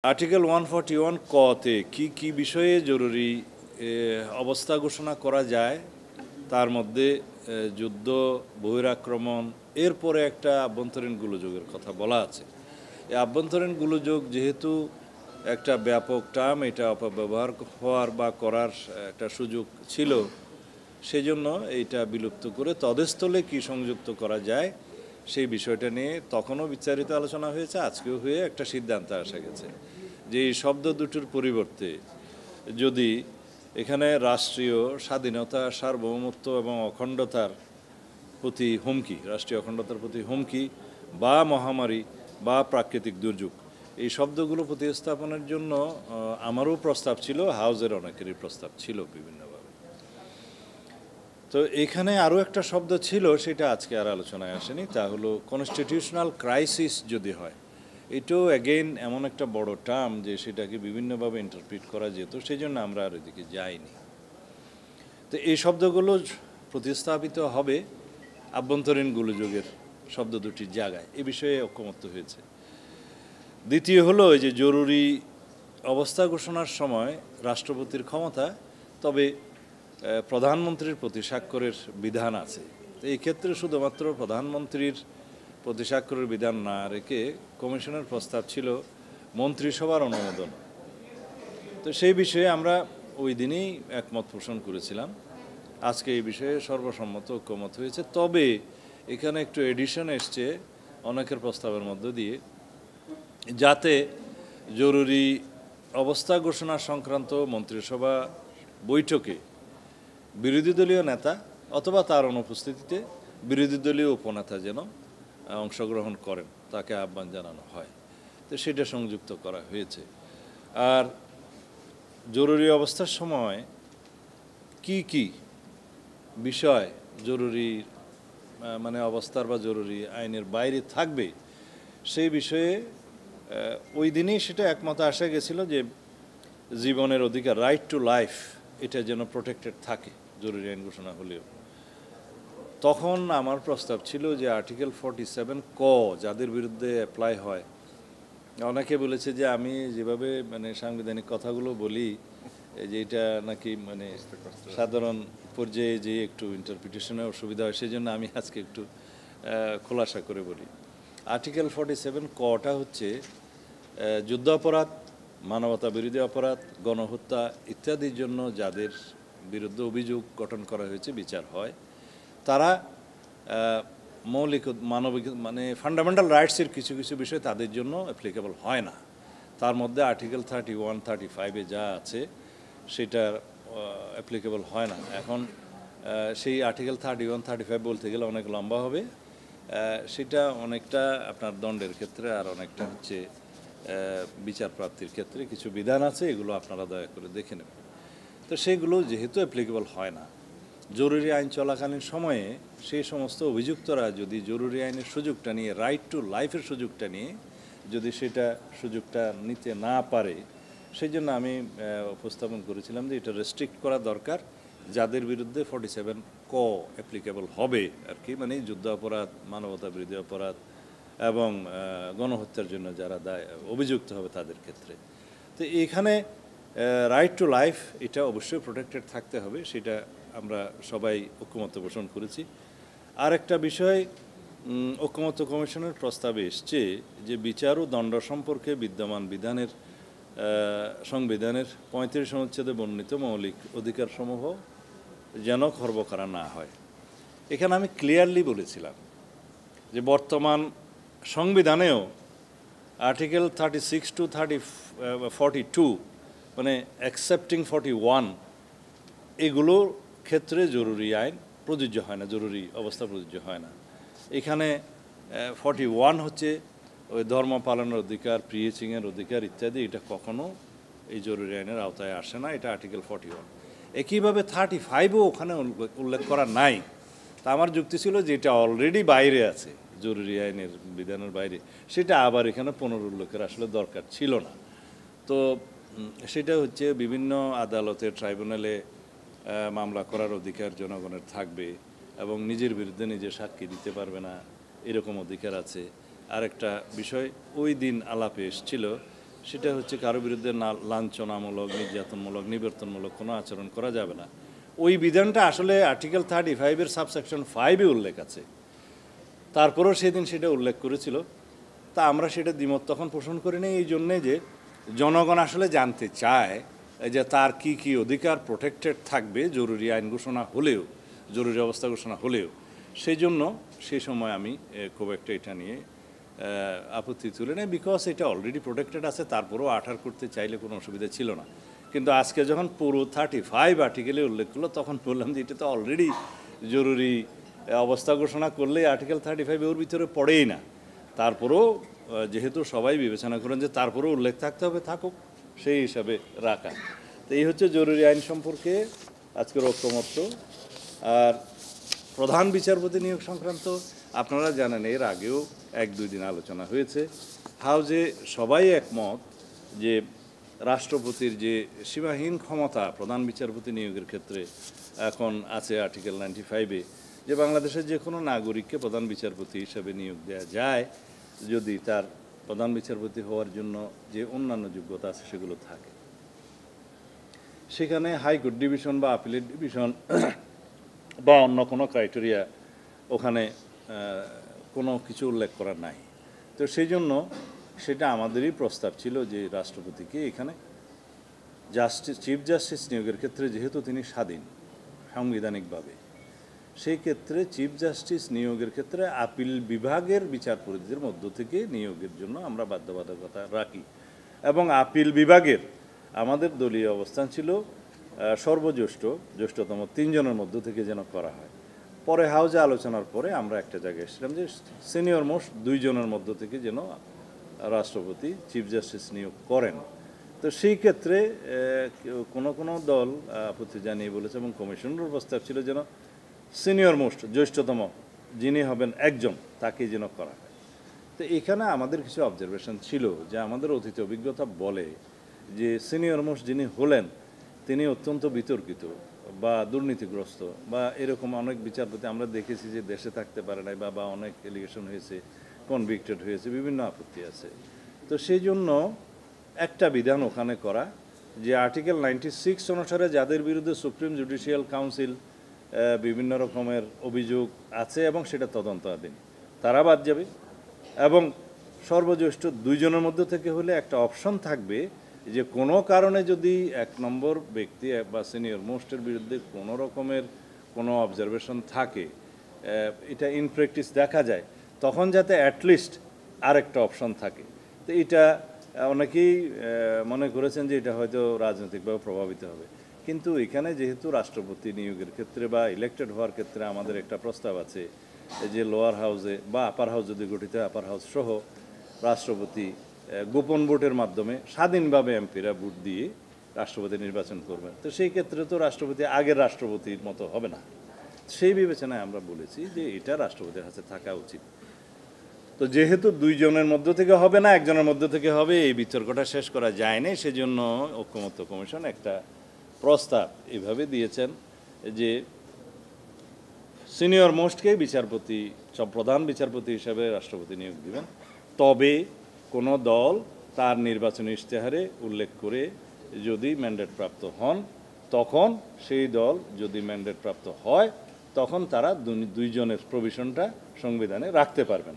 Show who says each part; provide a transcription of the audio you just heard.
Speaker 1: Article 141 কতে কি বিষয়ে জরুরি অবস্থা ঘোষণা করা যায় তার মধ্যে যুদ্ধ, বহিরাক্রমণ, এরপরে একটা আভ্যন্তরীণ গোলযোগের কথা বলা আছে। এই আভ্যন্তরীণ গোলযোগ যেহেতু একটা ব্যাপক টার্ম, এটা অপব্যবহার হওয়ার বা করার একটা সুযোগ ছিল, সেজন্য এইটা বিলুপ্ত করে তদস্থলে কি সংযুক্ত করা যায় সেই বিষয়টা নিয়ে তখনও বিস্তারিত আলোচনা হয়েছে, আজকেও হয়ে একটা সিদ্ধান্তে আসা গেছে যে এই শব্দ দুটোর পরিবর্তে যদি এখানে রাষ্ট্রীয় স্বাধীনতা, সার্বভৌমত্ব এবং অখণ্ডতার প্রতি হুমকি, রাষ্ট্রীয় অখণ্ডতার প্রতি হুমকি বা মহামারী বা প্রাকৃতিক দুর্যোগ, এই শব্দগুলো প্রতিস্থাপনের জন্য আমারও প্রস্তাব ছিল, হাউজের অনেকেরই প্রস্তাব ছিল বিভিন্নভাবে। তো এখানে আরও একটা শব্দ ছিল, সেটা আজকে আর আলোচনায় আসেনি, তা হলো কনস্টিটিউশনাল ক্রাইসিস যদি হয়। এটাও অ্যাগেইন এমন একটা বড় টার্ম যে সেটাকে বিভিন্নভাবে ইন্টারপ্রিট করা যেত, সেই জন্য আমরা আর এদিকে যাইনি। তো এই শব্দগুলো প্রতিস্থাপিত হবে আভ্যন্তরীণ গোলযোগের শব্দ দুটির জায়গায়, এ বিষয়ে ঐকমত্য হয়েছে। দ্বিতীয় হলো যে জরুরি অবস্থা ঘোষণার সময় রাষ্ট্রপতির ক্ষমতা, তবে প্রধানমন্ত্রীর প্রতি স্বাক্ষরের বিধান আছে। তো এই ক্ষেত্রে শুধুমাত্র প্রধানমন্ত্রীর প্রতি স্বাক্ষরের বিধান না রেখে কমিশনের প্রস্তাব ছিল মন্ত্রিসভার অনুমোদন। তো সেই বিষয়ে আমরা ওই দিনই একমত পোষণ করেছিলাম। আজকে এই বিষয়ে সর্বসম্মত ঐকমত হয়েছে। তবে এখানে একটু এডিশন এসছে অনেকের প্রস্তাবের মধ্য দিয়ে, যাতে জরুরি অবস্থা ঘোষণা সংক্রান্ত মন্ত্রিসভা বৈঠকে বিরোধী দলীয় নেতা অথবা তার অনুপস্থিতিতে বিরোধী দলীয় উপনেতা যেন অংশগ্রহণ করেন, তাকে আহ্বান জানানো হয়। তো সেটা সংযুক্ত করা হয়েছে। আর জরুরি অবস্থার সময় কি বিষয় জরুরি মানে অবস্থার বা জরুরি আইনের বাইরে থাকবে, সেই বিষয়ে ওই দিনই সেটা একমত আসা গেছিল যে জীবনের অধিকার, রাইট টু লাইফ, এটা যেন প্রোটেক্টেড থাকে জরুরি আইন ঘোষণা হলেও। তখন আমার প্রস্তাব ছিল যে আর্টিকেল 47 ক যাদের বিরুদ্ধে অ্যাপ্লাই হয়, অনেকে বলেছে যে আমি যেভাবে মানে সাংবিধানিক কথাগুলো বলি যে এটা নাকি মানে সাধারণ পর্যায়ে যে একটু ইন্টারপ্রিটেশনে অসুবিধা হয়, সেই জন্য আমি আজকে একটু খোলাসা করে বলি। আর্টিকেল 47 কটা হচ্ছে যুদ্ধাপরাধ, মানবতা বিরোধী অপরাধ, গণহত্যা ইত্যাদির জন্য যাদের বিরুদ্ধে অভিযোগ গঠন করা হয়েছে, বিচার হয়, তারা মৌলিক মানবিক মানে ফান্ডামেন্টাল রাইটসের কিছু কিছু বিষয় তাদের জন্য অ্যাপ্লিকেবল হয় না। তার মধ্যে আর্টিকেল 31, 35-এ যা আছে সেটা অ্যাপ্লিকেবল হয় না। এখন সেই আর্টিকেল 31, 35 বলতে গেলে অনেক লম্বা হবে, সেটা অনেকটা আপনার দণ্ডের ক্ষেত্রে আর অনেকটা হচ্ছে বিচার প্রাপ্তির ক্ষেত্রে কিছু বিধান আছে, এগুলো আপনারা দয়া করে দেখে নেবেন। তো সেগুলো যেহেতু অ্যাপ্লিকেবল হয় না, জরুরি আইন চলাকালীন সময়ে সেই সমস্ত অভিযুক্তরা যদি জরুরি আইনের সুযোগটা নিয়ে, রাইট টু লাইফের সুযোগটা নিয়ে যদি সেটা সুযোগটা নিতে না পারে, সেই জন্য আমি উপস্থাপন করেছিলাম যে এটা রেস্ট্রিক্ট করা দরকার, যাদের বিরুদ্ধে 47 ক অ্যাপ্লিকেবল হবে আর কি, মানে যুদ্ধ অপরাধ, মানবতা বিরোধী অপরাধ এবং গণহত্যার জন্য যারা অভিযুক্ত হবে তাদের ক্ষেত্রে। তো এখানে রাইট টু লাইফ এটা অবশ্যই প্রোটেক্টেড থাকতে হবে, সেটা আমরা সবাই ঐকমত্য পোষণ করেছি। আর একটা বিষয় ঐকমত্য কমিশনের প্রস্তাবে এসছে যে বিচার ও দণ্ড সম্পর্কে বিদ্যমান বিধানের সংবিধানের 35 অনুচ্ছেদে বর্ণিত মৌলিক অধিকারসমূহ যেন খর্ব করা না হয়। এখানে আমি ক্লিয়ারলি বলেছিলাম যে বর্তমান সংবিধানেও আর্টিকেল 36 to 42 মানে অ্যাকসেপ্টিং 41 এগুলোর ক্ষেত্রে জরুরি আইন প্রযোজ্য হয় না, জরুরি অবস্থা প্রযোজ্য হয় না। এখানে 41 হচ্ছে ওই ধর্ম পালনের অধিকার, প্রিচিংয়ের অধিকার ইত্যাদি, এটা কখনো এই জরুরি আইনের আওতায় আসে না, এটা আর্টিকেল 41। একইভাবে 35ও ওখানে উল্লেখ করা নাই। তা আমার যুক্তি ছিল যে এটা অলরেডি বাইরে আছে, জরুরি আইনের বিধানের বাইরে, সেটা আবার এখানে পুনরুল্লেখের আসলে দরকার ছিল না। তো সেটা হচ্ছে বিভিন্ন আদালতে, ট্রাইব্যুনালে মামলা করার অধিকার জনগণের থাকবে এবং নিজের বিরুদ্ধে নিজে সাক্ষী দিতে পারবে না, এরকম অধিকার আছে। আরেকটা বিষয় ওই দিন আলাপে এসেছিল, সেটা হচ্ছে কারো বিরুদ্ধে লাঞ্ছনামূলক, নির্যাতনমূলক, নিবর্তনমূলক কোনো আচরণ করা যাবে না। ওই বিধানটা আসলে আর্টিকেল 35-এর সাবসেকশন 5-এ উল্লেখ আছে, তারপরেও সেদিন সেটা উল্লেখ করেছিল। তা আমরা সেটা দ্বিমত তখন পোষণ করি না, এই জন্যে যে জনগণ আসলে জানতে চায় যে তার কি কি অধিকার প্রোটেক্টেড থাকবে জরুরি আইন ঘোষণা হলেও, জরুরি অবস্থা ঘোষণা হলেও। সেই জন্য সেই সময় আমি খুব একটা এটা নিয়ে আপত্তি তুলে নেই, বিকজ এটা অলরেডি প্রোটেক্টেড আছে। তারপরেও 18 করতে চাইলে কোনো অসুবিধা ছিল না। কিন্তু আজকে যখন পুরো 35 আর্টিকেলে উল্লেখ করলো, তখন বললাম যে এটা তো অলরেডি জরুরি অবস্থা ঘোষণা করলে আর্টিকেল 35 ওর ভিতরে পড়েই না। তারপরেও যেহেতু সবাই বিবেচনা করেন যে তারপরেও উল্লেখ থাকতে হবে, থাকুক, সেই হিসাবে রাখা। তো এই হচ্ছে জরুরি আইন সম্পর্কে আজকের ঐক্যমত্য। আর প্রধান বিচারপতি নিয়োগ সংক্রান্ত আপনারা জানেন এর আগেও 1-2 দিন আলোচনা হয়েছে হাউজে। সবাই একমত যে রাষ্ট্রপতির যে সীমাহীন ক্ষমতা প্রধান বিচারপতি নিয়োগের ক্ষেত্রে এখন আছে আর্টিকেল 95-এ, যে বাংলাদেশের যে কোনো নাগরিককে প্রধান বিচারপতি হিসাবে নিয়োগ দেওয়া যায় যদি তার প্রধান বিচারপতি হওয়ার জন্য যে অন্যান্য যোগ্যতা আছে সেগুলো থাকে। সেখানে হাইকোর্ট ডিভিশন বা আপিলেট ডিভিশন বা অন্য কোনো ক্রাইটেরিয়া ওখানে কোনো কিছু উল্লেখ করা নাই। তো সেই জন্য সেটা আমাদেরই প্রস্তাব ছিল যে রাষ্ট্রপতিকে এখানে চিফ জাস্টিস নিয়োগের ক্ষেত্রে যেহেতু তিনি স্বাধীন সাংবিধানিকভাবে, সেই ক্ষেত্রে চিফ জাস্টিস নিয়োগের ক্ষেত্রে আপিল বিভাগের বিচারপতিদের মধ্য থেকে নিয়োগের জন্য আমরা বাধ্যবাধকতা রাখি। এবং আপিল বিভাগের আমাদের দলীয় অবস্থান ছিল জ্যেষ্ঠতম 3 জনের মধ্য থেকে যেন করা হয়। পরে হাউজে আলোচনার পরে আমরা একটা জায়গায় এসেছিলাম যে সিনিয়র মোস্ট 2 জনের মধ্য থেকে যেন রাষ্ট্রপতি চিফ জাস্টিস নিয়োগ করেন। তো সেই ক্ষেত্রে কোনো দল আপত্তি জানিয়ে বলেছে এবং কমিশনের প্রস্তাব ছিল যেন সিনিয়র মোস্ট জ্যেষ্ঠতম যিনি হবেন একজন তাকে যেন করা হয়। তো এখানে আমাদের কিছু অবজারভেশন ছিল যে আমাদের অতীত অভিজ্ঞতা বলে যে সিনিয়র মোস্ট যিনি হলেন তিনি অত্যন্ত বিতর্কিত বা দুর্নীতিগ্রস্ত বা এরকম অনেক বিচারপতি আমরা দেখেছি যে দেশে থাকতে পারে নাই বা অনেক এলিগেশন হয়েছে, কনভিক্টেড হয়েছে, বিভিন্ন আপত্তি আছে। তো সেই জন্য একটা বিধান ওখানে করা যে আর্টিকেল 96 অনুসারে যাদের বিরুদ্ধে সুপ্রিম জুডিশিয়াল কাউন্সিল বিভিন্ন রকমের অভিযোগ আছে এবং সেটা তদন্তাধীন, তারা বাদ যাবে। এবং সর্বজ্যেষ্ঠ 2 জনের মধ্যে থেকে হলে একটা অপশন থাকবে যে কোনো কারণে যদি 1 নম্বর ব্যক্তি বা সিনিয়র মোস্টের বিরুদ্ধে কোনো রকমের কোনো অবজারভেশন থাকে, এটা ইন প্র্যাকটিস দেখা যায়, তখন যাতে অ্যাটলিস্ট আরেকটা অপশন থাকে। তো এটা অনেকেই মনে করেছেন যে এটা হয়তো রাজনৈতিকভাবে প্রভাবিত হবে, কিন্তু এখানে যেহেতু রাষ্ট্রপতি নিয়োগের ক্ষেত্রে বা ইলেক্টেড হওয়ার ক্ষেত্রে আমাদের একটা প্রস্তাব আছে যে লোয়ার হাউসে বা আপার হাউস যদি গঠিত হয়, আপার হাউস সহ রাষ্ট্রপতি গোপন ভোটের মাধ্যমে স্বাধীনভাবে এমপিরা ভোট দিয়ে রাষ্ট্রপতি নির্বাচন করবেন। তো সেই ক্ষেত্রে তো রাষ্ট্রপতি আগের রাষ্ট্রপতির মতো হবে না। সেই বিবেচনায় আমরা বলেছি যে এটা রাষ্ট্রপতির হাতে থাকা উচিত। তো যেহেতু 2 জনের মধ্য থেকে হবে না, 1 জনের মধ্য থেকে হবে, এই বিতর্কটা শেষ করা যায়নি। সেজন্য ঐক্যমত্য কমিশন একটা প্রস্তাব এভাবে দিয়েছেন যে সিনিয়র মোস্টকে বিচারপতি প্রধান বিচারপতি হিসাবে রাষ্ট্রপতি নিয়োগ দিবেন, তবে কোনো দল তার নির্বাচনী ইশতেহারে উল্লেখ করে যদি ম্যান্ডেট প্রাপ্ত হন, তখন সেই দল যদি ম্যান্ডেট প্রাপ্ত হয় তখন তারা 2 জনের প্রভিশনটা সংবিধানে রাখতে পারবেন।